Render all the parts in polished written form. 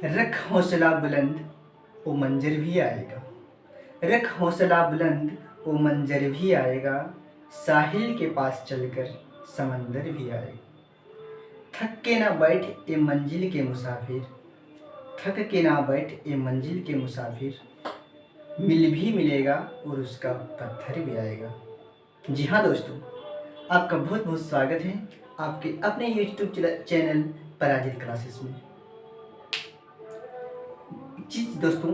रख हौसला बुलंद वो मंजर भी आएगा। रख हौसला बुलंद वो मंजर भी आएगा। साहिल के पास चलकर समंदर भी आएगा। थक के ना बैठ ए मंजिल के मुसाफिर। थक के ना बैठ ए मंजिल के मुसाफिर। मिल भी मिलेगा और उसका पत्थर भी आएगा। जी हाँ दोस्तों, आपका बहुत बहुत स्वागत है आपके अपने यूट्यूब चैनल पराजित क्लासेस में। जी दोस्तों,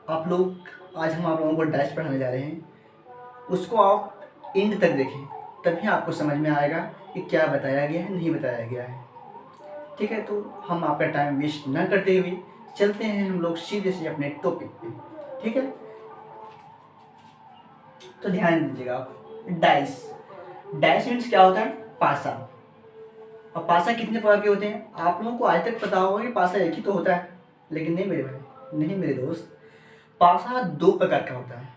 आप लोग आज हम आप लोगों को डैश पढ़ाने जा रहे हैं। उसको आप एंड तक देखें, तभी आपको समझ में आएगा कि क्या बताया गया है, नहीं बताया गया है। ठीक है, तो हम आपका टाइम वेस्ट न करते हुए चलते हैं हम लोग सीधे से अपने टॉपिक पे। ठीक है, तो ध्यान दीजिएगा आप। डाइस डाइस मीन्स क्या होता है? पासा। और पासा कितने प्रकार के होते हैं? आप लोगों को आज तक पता होगा कि पासा एक ही तो होता है, लेकिन नहीं मेरे भाई, नहीं मेरे दोस्त। पासा दो प्रकार का होता है।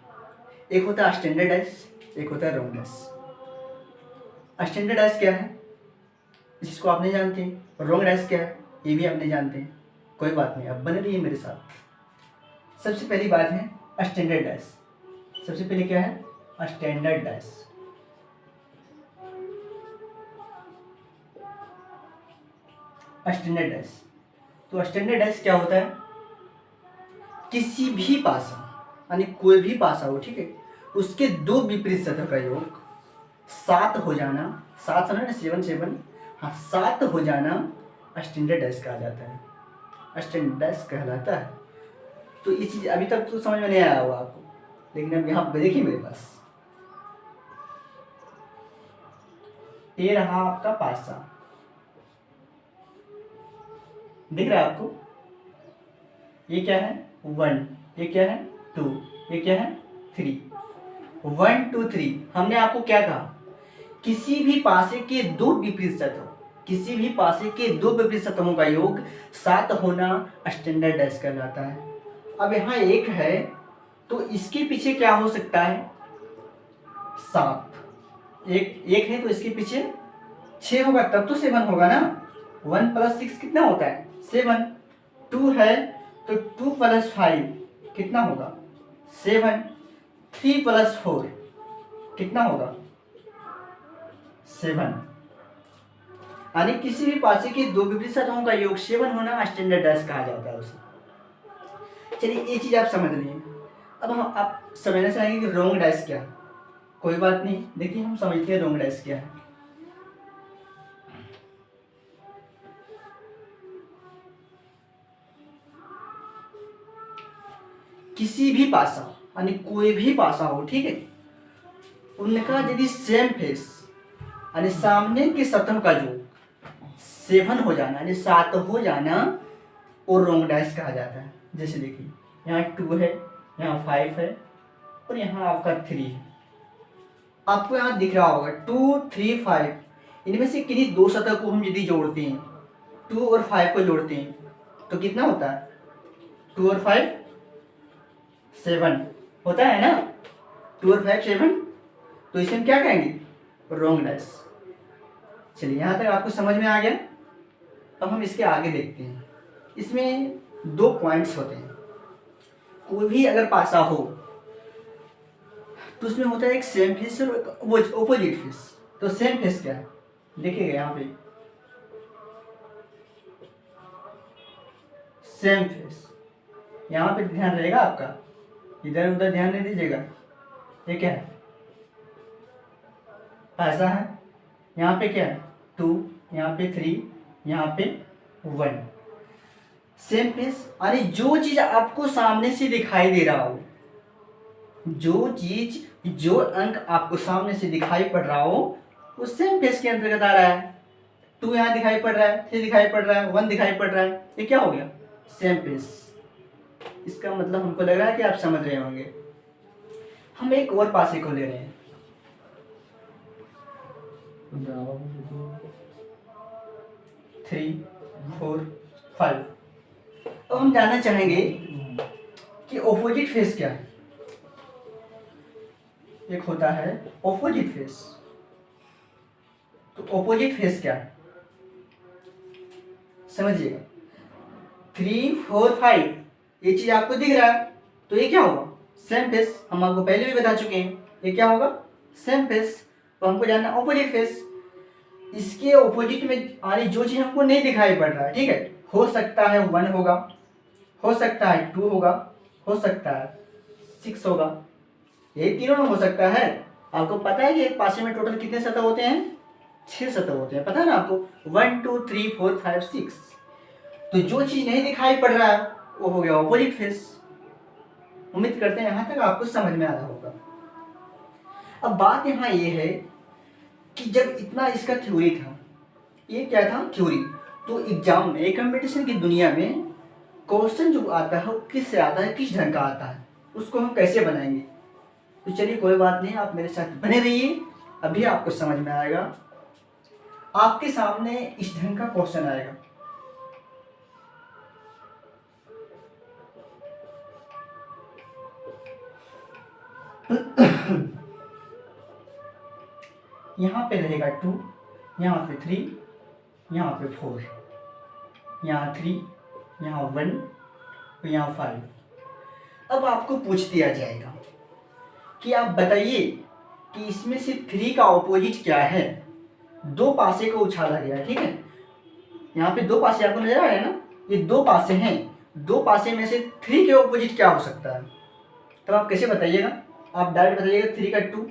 एक होता है स्टैंडर्ड डाइस, एक होता है रॉन्ग डाइस। स्टैंडर्ड डाइस क्या है, जिसको आप नहीं जानते। रॉन्ग डाइस क्या है, ये भी आप नहीं जानते। कोई बात नहीं, अब बने रहिए मेरे साथ। सबसे पहली बात है स्टैंडर्ड डाइस। सबसे पहले क्या है? Standard dice. स्टैंडर्ड डाइस, तो स्टैंडर्ड डाइस क्या होता है? किसी भी पासा, यानी कोई भी पासा हो, ठीक है, उसके दो विपरीत सतह का योग 7 हो जाना। 7 समझ ना, 7 7, हाँ 7 हो जाना स्टैंडर्ड डाइस कहा जाता है। स्टैंडर्ड डाइस कहलाता है। तो ये चीज़ अभी तक तो समझ में नहीं आया होगा आपको, लेकिन अब यहाँ पर देखिए मेरे पास ये रहा आपका पासा। दिख रहा है आपको? ये क्या है? 1, ये क्या है? 2, ये क्या है? 3। 1 2 3। हमने आपको क्या कहा? किसी भी पासे के दो विपरीत सतह, किसी भी पासे के दो विपरीत सतहों का योग 7 होना स्टैंडर्ड डाइस कहलाता है। अब यहाँ 1 है, तो इसके पीछे क्या हो सकता है? 7। एक है तो इसके पीछे 6 होगा, तब तो 7 होगा ना। 1 + 6 कितना होता है? 7। 2 है तो 2 + 5 कितना होगा? 7। 3 + 4 कितना होगा? 7। यानी किसी भी पासे के दो विपरीत सतहों का योग 7 होना स्टैंडर्ड डाइस कहा जाता है उसे। चलिए ये चीज आप समझ लीजिए। अब हम आप समझना चाहेंगे कि रॉन्ग डाइस क्या है। कोई बात नहीं, देखिए हम समझते हैं रॉन्ग डाइस क्या है। किसी भी पासा, यानी कोई भी पासा हो, ठीक है, उनका यदि सेम फेस, यानी सामने की सतह का जो 7 हो जाना, यानी 7 हो जाना, और रॉन्ग डाइस कहा जाता है। जैसे देखिए यहाँ 2 है, यहाँ 5 है, और यहाँ आपका 3 है। आपको यहाँ दिख रहा होगा 2 3 5। इनमें से किन्हीं दो सतह को हम यदि जोड़ते हैं, 2 और 5 को जोड़ते हैं, तो कितना होता है? 2 और 5 7 होता है ना। 2 और 5 7, तो इसे हम क्या कहेंगे? Wrong dice. चलिए यहाँ तक आपको समझ में आ गया। अब हम इसके आगे देखते हैं। इसमें 2 पॉइंट्स होते हैं। कोई भी अगर पासा हो तो उसमें होता है एक सेम फेस और एक ऑपोजिट फेस। तो सेम फेस क्या है? देखिएगा यहाँ पे सेम फेस, यहाँ पे ध्यान रहेगा आपका, इधर उधर ध्यान नहीं दीजिएगा। ये क्या है? ऐसा है। यहाँ पे क्या है? 2, यहाँ पे 3, यहाँ पे 1। सेम फेस, अरे जो चीज आपको सामने से दिखाई दे रहा हो, जो चीज, जो अंक आपको सामने से दिखाई पड़ रहा हो, वो सेम फेस के अंतर्गत आ रहा है। 2 यहाँ दिखाई पड़ रहा है, 3 दिखाई पड़ रहा है, 1 दिखाई पड़ रहा है, ये क्या हो गया? Same face. इसका मतलब हमको लग रहा है कि आप समझ रहे होंगे। हम एक और पासे को ले रहे हैं। 3 4 5। अब हम जानना चाहेंगे कि ऑपोजिट फेस क्या है। एक होता है ऑपोजिट फेस। तो ऑपोजिट फेस क्या है समझिएगा। 3 4 5 ये चीज आपको दिख रहा है, तो ये क्या होगा? Same face. हम आपको पहले भी बता चुके हैं, ये क्या होगा? Same face. तो हमको जानना ऑपोजिट फेस। इसके ऑपोजिट में आने जो चीज हमको नहीं दिखाई पड़ रहा है, ठीक है, हो सकता है 1 होगा, हो सकता है 2 होगा, हो सकता है 6 होगा, यही तीनों में हो सकता है। आपको पता है कि एक पासे में टोटल कितने सतह होते हैं? 6 सतह होते हैं, पता है ना आपको? 1 2 3 4 5 6। तो जो चीज नहीं दिखाई पड़ रहा है वो हो गया ऑपोजिट फेस। उम्मीद करते हैं यहां तक आपको समझ में आया होगा। अब बात यहाँ ये है कि जब इतना इसका थ्योरी था, ये क्या था? थ्योरी। तो एग्जाम में, कंपटीशन की दुनिया में क्वेश्चन जो आता है वो किससे आता है, किस ढंग का आता है, उसको हम कैसे बनाएंगे? तो चलिए कोई बात नहीं, आप मेरे साथ बने रहिए, अभी आपको समझ में आएगा। आपके सामने इस ढंग का क्वेश्चन आएगा। यहाँ पे रहेगा 2, यहाँ पे 3, यहाँ पे 4, यहाँ 3, यहाँ 1, यहाँ 5। अब आपको पूछ दिया जाएगा कि आप बताइए कि इसमें से 3 का ऑपोजिट क्या है। 2 पासे को उछाला गया, ठीक है, यहाँ पे 2 पासे आपको नजर आ रहे हैं ना, ये 2 पासे हैं। 2 पासे में से 3 के ऑपोजिट क्या हो सकता है? तब आप कैसे बताइएगा? आप डायरेक्ट बताइएगा 3 का 2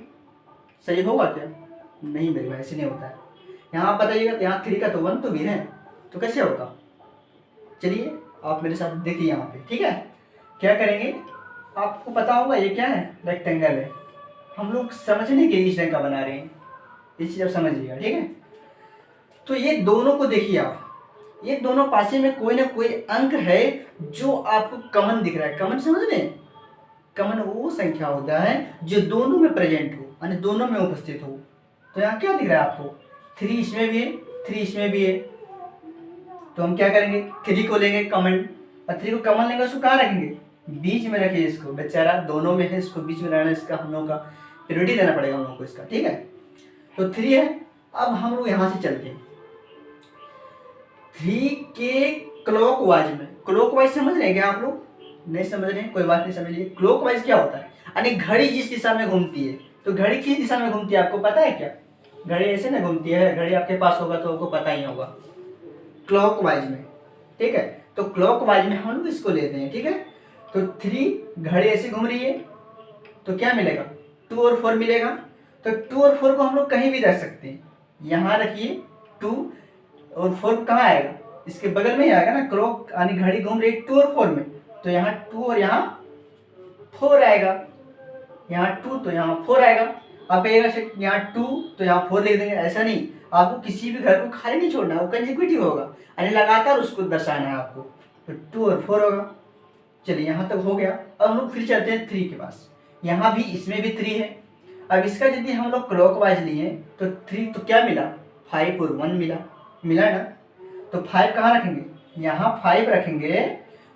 सही होगा क्या? नहीं मेरे भाई, ऐसे नहीं होता है। यहाँ आप बताइएगा, यहाँ 3 का तो 1 तो भी है, तो कैसे होगा? चलिए आप मेरे साथ देखिए यहाँ पे, ठीक है। क्या करेंगे, आपको पता होगा ये क्या है? रेक्टेंगल है। हम लोग समझने के लिए इस ढंग का बना रहे हैं, इस चीज आप समझिएगा, ठीक है। तो ये दोनों को देखिए आप, ये दोनों पासे में कोई ना कोई अंक है जो आपको कॉमन दिख रहा है। कॉमन समझ रहे हैं? कॉमन वो संख्या होता है जो दोनों में प्रेजेंट हो, यानी दोनों में उपस्थित हो। तो यहाँ क्या दिख रहा है आपको? 3 इसमें भी है, 3 इसमें भी है। तो हम क्या करेंगे? 3 को लेंगे कॉमन, और 3 को कॉमन लेंगे, उसको कहाँ रखेंगे? बीच में रखिए इसको, बेचारा दोनों में है, इसको बीच में रहना, इसका हम लोग का प्रायोरिटी देना पड़ेगा हम लोग को इसका, ठीक है। तो 3 है। अब हम लोग यहाँ से चलते हैं 3 के क्लॉकवाइज में। क्लॉकवाइज समझ रहे हैं क्या आप लोग? नहीं समझ रहे हैं, कोई बात नहीं, समझ लीजिए। क्लॉकवाइज क्या होता है? यानी घड़ी जिस दिशा में घूमती है, तो घड़ी किस दिशा में घूमती है आपको पता है क्या? घड़ी ऐसे ना घूमती है, घड़ी आपके पास होगा तो आपको पता ही होगा, क्लॉकवाइज में, ठीक है। तो क्लॉकवाइज में हम लोग इसको लेते हैं, ठीक है। तो 3 घड़ी ऐसे घूम रही है, तो क्या मिलेगा? 2 और 4 मिलेगा। तो 2 और 4 को हम लोग कहीं भी रख सकते हैं। यहाँ रखिए 2 और 4 कहाँ आएगा? इसके बगल में ही आएगा ना, क्लॉक यानी घड़ी घूम रही है 2 और 4 में, तो यहाँ 2 और यहाँ 4 आएगा। यहाँ 2 तो यहाँ 4 आएगा। आप कहिएगा यहाँ 2 तो यहाँ 4 लिख देंगे, ऐसा नहीं। आपको किसी भी घर को खाली नहीं छोड़ना, वो कंसेक्यूटिव होगा, यानी लगातार उसको दर्शाना है आपको। तो 2 और 4 होगा। चलिए यहाँ तक हो गया। अब हम लोग फिर चलते हैं 3 के पास। यहाँ भी, इसमें भी 3 है। अब इसका यदि हम लोग क्लॉकवाइज लिए तो 3 तो क्या मिला? 5 और 1 मिला ना। तो 5 कहाँ रखेंगे? यहाँ 5 रखेंगे,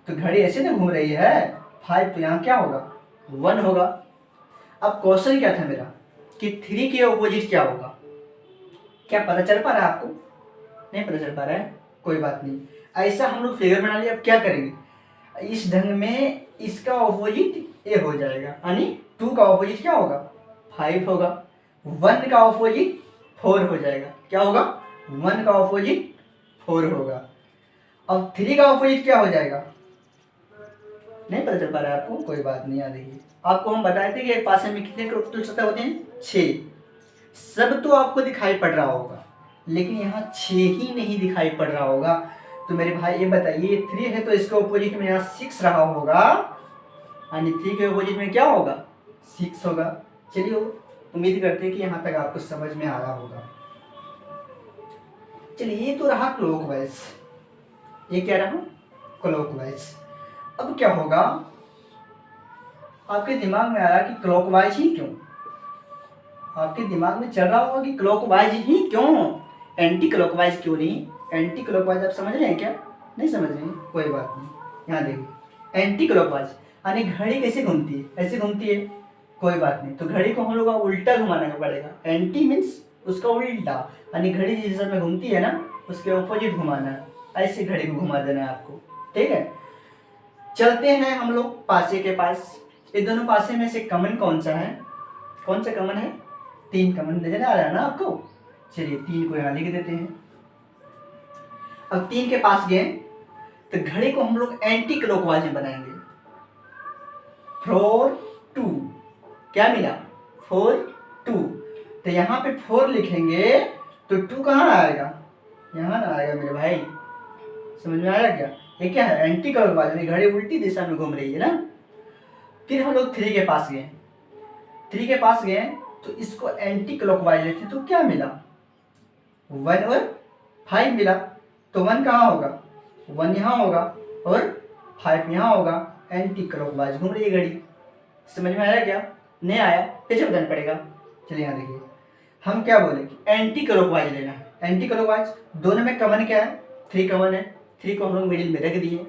तो घड़ी ऐसे ना घूम रही है, 5 तो यहाँ क्या होगा? 1 होगा। अब क्वेश्चन क्या था मेरा कि 3 के ऑपोजिट क्या होगा? क्या पता चल पा रहा है आपको? नहीं पता चल पा रहा है, कोई बात नहीं। ऐसा हम लोग फिगर बना लिया। अब क्या करेंगे? इस ढंग में इसका ऑपोजिट ए हो जाएगा, यानी 2 का ऑपोजिट क्या होगा? 5 होगा। 1 का ऑपोजिट 4 हो जाएगा। क्या होगा? 1 का ऑपोजिट 4 होगा। अब 3 का ऑपोजिट क्या हो जाएगा? नहीं पता चल पा रहा है आपको, कोई बात नहीं। याद देखिए, आपको हम बताए थे कि एक पासे में कितने टोटल सतह होते हैं? 6। सब तो आपको दिखाई पड़ रहा होगा, लेकिन यहाँ 6 ही नहीं दिखाई पड़ रहा होगा। तो मेरे भाई ये बताइए, 3 है तो इसके ऑपोजिट में यहाँ 6 रहा होगा, यानी 3 के ऑपोजिट में क्या होगा? 6 होगा। चलिए उम्मीद करते हैं कि यहाँ तक आपको समझ में आया होगा। चलिए ये तो रहा क्लॉकवाइज, ये क्या रहा? क्लॉकवाइज। अब क्या होगा? आपके दिमाग में आया कि क्लॉकवाइज ही क्यों? आपके दिमाग में चल रहा होगा कि क्लॉकवाइज ही क्यों, एंटी क्लॉकवाइज क्यों नहीं? एंटी क्लॉकवाइज आप समझ रहे हैं क्या? नहीं समझ रहे हैं, कोई बात नहीं। यहाँ देखिए, एंटी क्लॉकवाइज यानी घड़ी कैसे घूमती है? ऐसे घूमती है, कोई बात नहीं। तो घड़ी को हम लोग उल्टा घुमाना पड़ेगा। एंटी मीन्स उसका उल्टा, यानी घड़ी जिस दिशा में घूमती है ना, उसके ऑपोजिट घुमाना है। ऐसे घड़ी को घुमा देना है आपको। ठीक है, चलते हैं हम लोग पासे के पास। ये दोनों पासे में से कॉमन कौन सा है? कौन सा कॉमन है? 3 कॉमन नजर आ रहा है ना आपको। चलिए 3 को यहाँ लिख देते हैं। अब 3 के पास गए तो घड़ी को हम लोग एंटी क्लॉकवाइज में बनाएंगे। 4 2 क्या मिला? 4 2। तो यहाँ पे 4 लिखेंगे तो 2 कहाँ आएगा? यहाँ ना आएगा मेरे भाई, समझ में आया क्या? ये क्या है? एंटी क्लॉकवाइज में घड़ी उल्टी दिशा में घूम रही है ना। फिर हम लोग 3 के पास गए। 3 के पास गए तो इसको एंटी क्लॉकवाइज लेते तो क्या मिला? 1 और 5 मिला। तो 1 कहाँ होगा? 1 यहाँ होगा और 5 यहाँ होगा। एंटी क्लॉकवाइज घूम रही है घड़ी। समझ में आया क्या? नहीं आया फिर से बताना पड़ेगा। चलिए यहाँ देखिए, हम क्या बोले कि एंटी क्लॉकवाइज लेना है। एंटी क्लॉकवाइज दोनों में कॉमन क्या है? 3 कॉमन है। 3 को हम लोग मिडिल में रख दिए।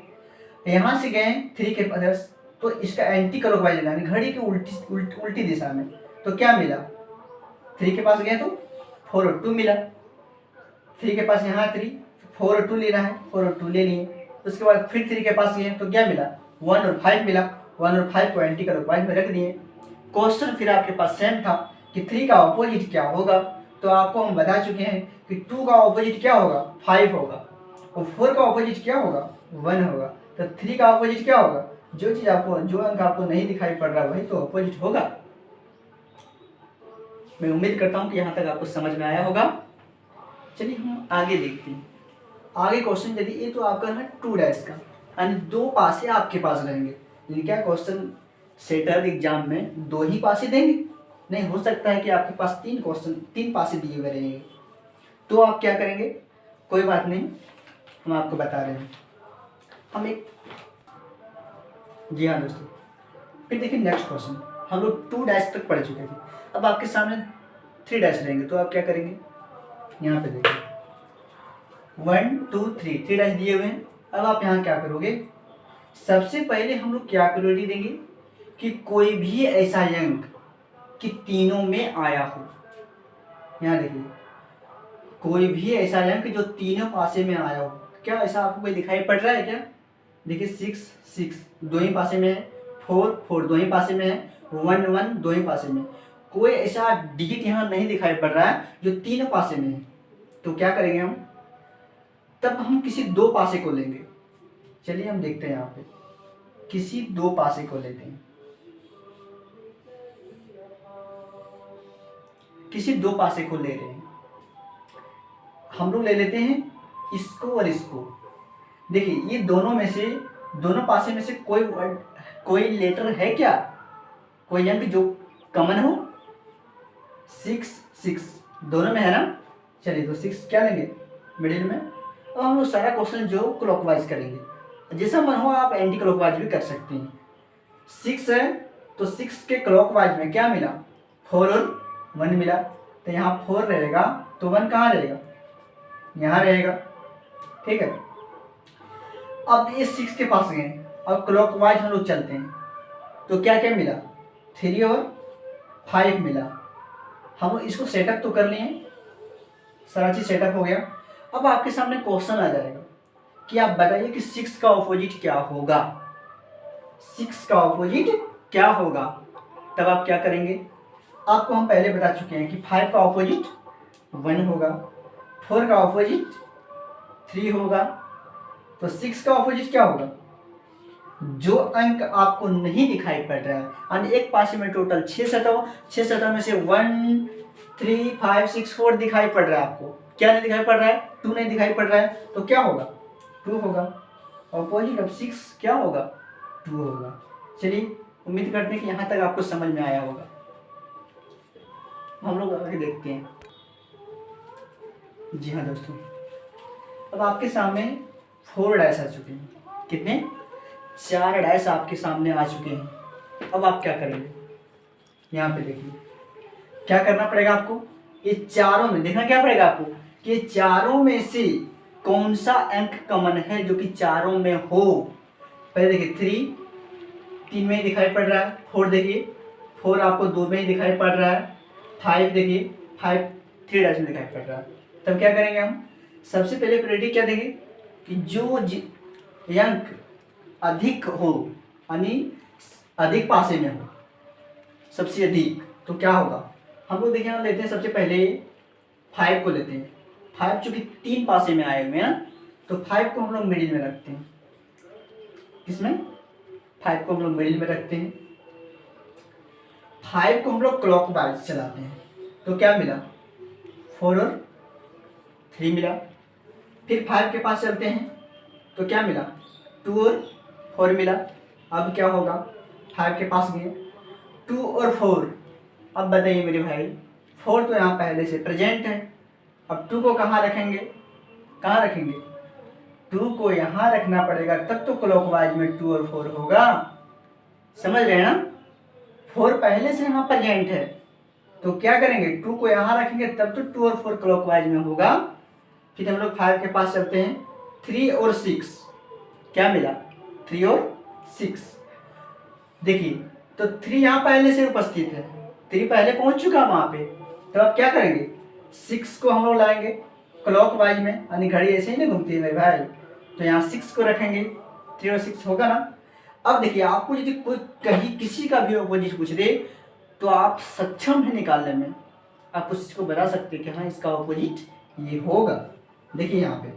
यहाँ से गए 3 के पास तो इसका एंटी क्लॉकवाइज लेना है, घड़ी की उल्टी दिशा में। तो क्या मिला? 3 के पास गए तो 4 और 2 मिला। 3 के पास यहाँ 3, 4 और 2 लेना है, 4 और 2 ले लिए। उसके बाद फिर 3 के पास गए तो क्या मिला? 1 और 5 मिला। 1 और 5 को एंटी क्लॉकवाइज में रख दिए। क्वेश्चन फिर आपके पास सेम था कि 3 का ऑपोजिट क्या होगा। तो आपको हम बता चुके हैं कि 2 का ऑपोजिट क्या होगा? 5 होगा। और 4 का ऑपोजिट क्या होगा? 1 होगा। तो 3 का ऑपोजिट क्या होगा? जो चीज़ आपको, जो अंक आपको नहीं दिखाई पड़ रहा वही तो ऑपोजिट होगा। मैं उम्मीद करता हूँ कि यहाँ तक आपको समझ में आया होगा। चलिए हम आगे देखते हैं। आगे क्वेश्चन यदि ये तो आपका है 2 डैश का, यानी 2 पासे आपके पास रहेंगे। यानी क्या क्वेश्चन सेटर एग्जाम में 2 ही पासे देंगे? नहीं, हो सकता है कि आपके पास 3 पासे दिए हुए रहेंगे। तो आप क्या करेंगे? कोई बात नहीं, हम आपको बता रहे हैं। हम एक, जी हाँ दोस्तों, फिर देखिए नेक्स्ट क्वेश्चन। हम लोग 2 डैश तक पढ़ चुके थे। अब आपके सामने 3 डैश रहेंगे। तो आप क्या करेंगे? यहाँ पे देखिए 1 2 3 डैश दिए हुए हैं। अब आप यहाँ क्या करोगे? सबसे पहले हम लोग क्या प्रायोरिटी देंगे कि कोई भी ऐसा अंक कि तीनों में आया हो। यहाँ देखिए, कोई भी ऐसा अंक जो तीनों पासे में आया हो। क्या ऐसा आपको कोई दिखाई पड़ रहा है क्या? देखिए 6 6 दो ही पासे में है, 4 4 दो ही पासे में है, 1 1 दो ही पासे में। कोई ऐसा डिजिट यहाँ नहीं दिखाई पड़ रहा है जो तीनों पासे में है। तो क्या करेंगे हम? तब हम किसी 2 पासे को लेंगे। चलिए हम देखते हैं यहाँ पे, किसी 2 पासे को लेते हैं। किसी 2 पासे को ले रहे हैं। हम लोग ले लेते हैं इसको और इसको। देखिए ये दोनों में से, दोनों पासे में से कोई वर्ड, कोई लेटर है क्या? कोई अंक जो कॉमन हो? 6 6 दोनों में है ना। चलिए तो 6 क्या लेंगे? मिडिल में। अब हम लोग सारा क्वेश्चन जो क्लॉकवाइज करेंगे। जैसा मन हो आप एंटी क्लॉकवाइज भी कर सकते हैं। 6 है तो 6 के क्लॉकवाइज में क्या मिला? 4 और 1 मिला। तो यहाँ 4 रहेगा तो 1 कहाँ रहेगा? यहाँ रहेगा। ठीक है, अब ये 6 के पास गए। अब क्लॉकवाइज हम लोग चलते हैं तो क्या क्या मिला? 3 और 5 मिला। हम इसको सेटअप तो कर लिए, सारा चीज सेटअप हो गया। अब आपके सामने क्वेश्चन आ जाएगा कि आप बताइए कि 6 का ऑपोजिट क्या होगा? 6 का ऑपोजिट क्या होगा? तब आप क्या करेंगे? आपको हम पहले बता चुके हैं कि 5 का ऑपोजिट 1 होगा, 4 का ऑपोजिट 3 होगा। तो 6 का ऑपोजिट क्या होगा? जो अंक आपको नहीं दिखाई पड़ रहा है, यानी एक पासे में टोटल 6 सतह में से 1 3 5 6 4 दिखाई पड़ रहा है। आपको क्या नहीं दिखाई पड़ रहा है? 2 नहीं दिखाई पड़ रहा है। तो क्या होगा? 2 होगा। ऑपोजिट ऑफ 6 क्या होगा? 2 होगा। चलिए उम्मीद करते हैं कि यहाँ तक आपको समझ में आया होगा। हम लोग आगे देखते हैं। जी हाँ दोस्तों, अब आपके सामने 4 डैश आ चुके हैं। कितने? 4 डैश आपके सामने आ चुके हैं। अब आप क्या करेंगे? यहाँ पे देखिए क्या करना पड़ेगा आपको। ये चारों में देखना क्या पड़ेगा आपको कि चारों में से कौन सा अंक कॉमन है जो कि चारों में हो। पहले देखिए 3 में ही दिखाई पड़ रहा है। 4 देखिए 4 आपको 2 में ही दिखाई पड़ रहा है। 5 देखिए 5 3 डैश में दिखाई पड़ रहा है। तब क्या करेंगे हम? सबसे पहले प्रायोरिटी क्या देंगे कि जो अंक अधिक हो यानी अधिक पासे में हो, सबसे अधिक, तो क्या होगा? हम लोग देखिए लेते हैं सबसे पहले 5 को लेते हैं। 5 चूंकि 3 पासे में आए हुए हैं ना, तो 5 को हम लोग मिडिल में रखते हैं। किसमें? 5 को हम लोग मिडिल में रखते हैं। 5 को हम लोग क्लॉकवाइज चलाते हैं, तो क्या मिला? 4 और 3 मिला। फिर 5 के पास चलते हैं, तो क्या मिला? 2 और 4 मिला। अब क्या होगा? 5 के पास गए, 2 और 4। अब बताइए मेरे भाई, 4 तो यहाँ पहले से प्रेजेंट है, अब 2 को कहाँ रखेंगे? कहाँ रखेंगे? 2 को यहाँ रखना पड़ेगा, तब तो क्लॉकवाइज में 2 और 4 होगा। समझ रहे हैं ना? 4 पहले से यहाँ प्रेजेंट है, तो क्या करेंगे? 2 को यहाँ रखेंगे, तब तो 2 और 4 क्लॉकवाइज में होगा। फिर हम लोग 5 के पास चलते हैं, 3 और 6। क्या मिला? 3 और 6। देखिए, तो 3 यहाँ पहले से उपस्थित है, 3 पहले पहुंच चुका वहां पे, तो अब क्या करेंगे? 6 को हम लोग लाएंगे क्लॉकवाइज में, यानी घड़ी ऐसे ही नहीं घूमती है मेरे भाई, तो यहाँ 6 को रखेंगे, 3 और 6 होगा ना। अब देखिए, आपको यदि कोई कहीं किसी का भी अपोजिट पूछ दे, तो आप सक्षम है निकालने में, आप उस चीज को बता सकते हैं कि हाँ इसका अपोजिट ये होगा। देखिए यहाँ पे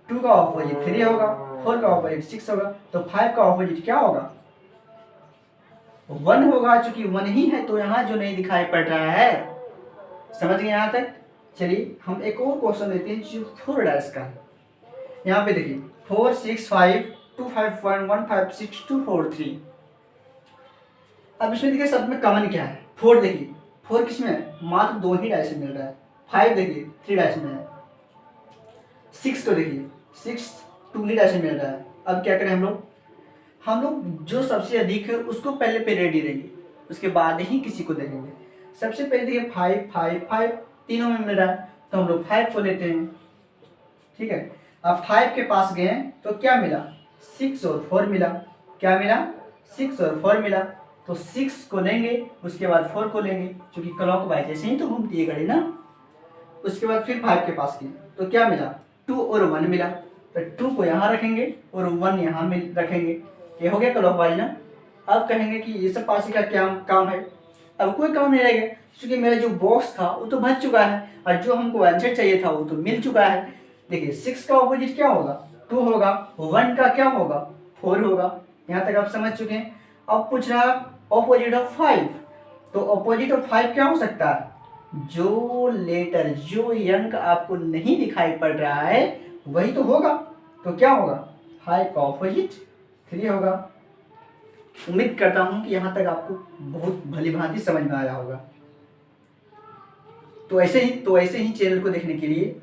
2 का अपोजिट 3 होगा, 4 का अपोजिट 6 होगा, तो 5 का अपोजिट क्या होगा? 1 होगा। चूंकि 1 ही है, तो यहाँ जो नहीं दिखाई पड़ रहा है। समझ गए यहाँ तक? चलिए हम एक और क्वेश्चन लेते हैं जो 4 डैश का है। यहाँ पे देखिए 4 6 5 2 5 1 1 5 6 2 4 3। अब इसमें देखिए सब में कॉमन क्या है? 4 देखिए, 4 किसमें? मात्र 2 ही डैश में मिल रहा है। 5 देखिए 3 डैश में है। 6 को देखिए, 6 2 ही डैश में मिल रहा है। अब क्या करें हम लोग? हम लोग जो सबसे अधिक है उसको पहले प्रायोरिटी देंगे, उसके बाद ही किसी को देंगे। सबसे पहले देखिए 5 5 5 तीनों में मिल रहा है, तो हम लोग 5 को लेते हैं। ठीक है, अब 5 के पास गए तो क्या मिला? 6 और 4 मिला। क्या मिला? 6 और 4 मिला, तो 6 को लेंगे, उसके बाद 4 को लेंगे, क्योंकि क्लॉकवाइज ऐसे ही तो घूमती है घड़ी ना। उसके बाद फिर 5 के पास गए तो क्या मिला? 2 और 1 मिला, तो 2 को यहाँ रखेंगे और 1 यहाँ में रखेंगे। ये हो गया क्लॉकवाइज ना। अब कहेंगे कि ये सब पासी का क्या काम है? अब कोई काम नहीं रहेगा, क्योंकि मेरा जो बॉक्स था वो तो बच चुका है, और जो हमको आंसर चाहिए था वो तो मिल चुका है। देखिए 6 का ऑपोजिट क्या होगा? 2 होगा। 1 का क्या होगा? 4 होगा। यहाँ तक आप समझ चुके हैं। अब पूछ रहा है ऑपोजिट ऑफ 5, तो ऑपोजिट ऑफ 5 क्या हो सकता है? जो लेटर, जो अंक आपको नहीं दिखाई पड़ रहा है वही तो होगा। तो क्या होगा? 5 का ऑपोजिट 3 होगा। उम्मीद करता हूं कि यहाँ तक आपको बहुत भली भांति समझ में आया होगा। तो ऐसे ही चैनल को देखने के लिए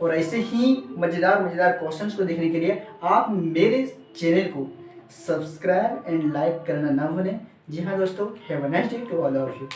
और ऐसे ही मज़ेदार क्वेश्चंस को देखने के लिए आप मेरे चैनल को सब्सक्राइब एंड लाइक करना ना भूलें। जी हाँ दोस्तों, have a nice day to all of you.